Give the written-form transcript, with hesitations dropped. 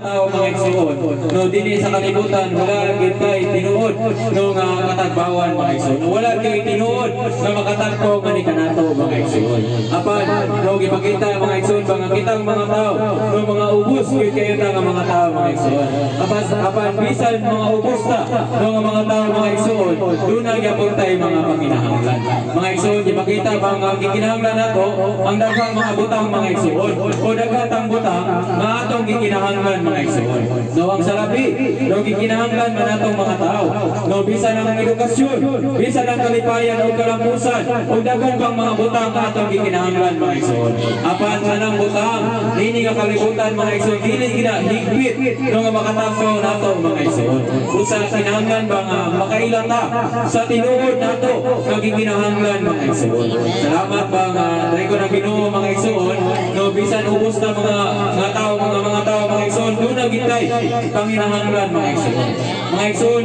tao mga igsoon. No dinhi sa kalibutan wala gid kay tinuod no nga katagbawan mga igsoon. Wala kay tinuod nga makatagpo nga ni kanato mga igsoon. Apan no gipakita mga igsoon nga kitang mga tao no mga ubos gid kayo ta nga mga tao mga igsoon. Apan bisan mga ubos ta no nga mga tao mga igsoon, dunay gyapon tay mga panginahanglan. Mga igsoon gipakita mga gikinahanglan nato ang daghang mga butang mga igsoon o daghang butang nga atong gikinahanglan mga igsoon. No ang salapi, no gikinahanglan man atong mga tao. No bisan ang edukasyon, bisan ang kalipayan o kalampusan, o daghan pang mga butang nga atong gikinahanglan mga igsoon. Apan sanang butang, dili nga kalibutan mga igsoon, dili gina higpit no nga makatapos nato mga igsoon. Usa kinahanglan ba nga makailan ta sa tinuod nato nga gikinahanglan mga igsoon. Salamat ba nga dai ko na Ginoo mga igsoon, no bisan ubos na mga tao mga igsoon, doon na gitay panginahanglan mga igsoon. Mga igsoon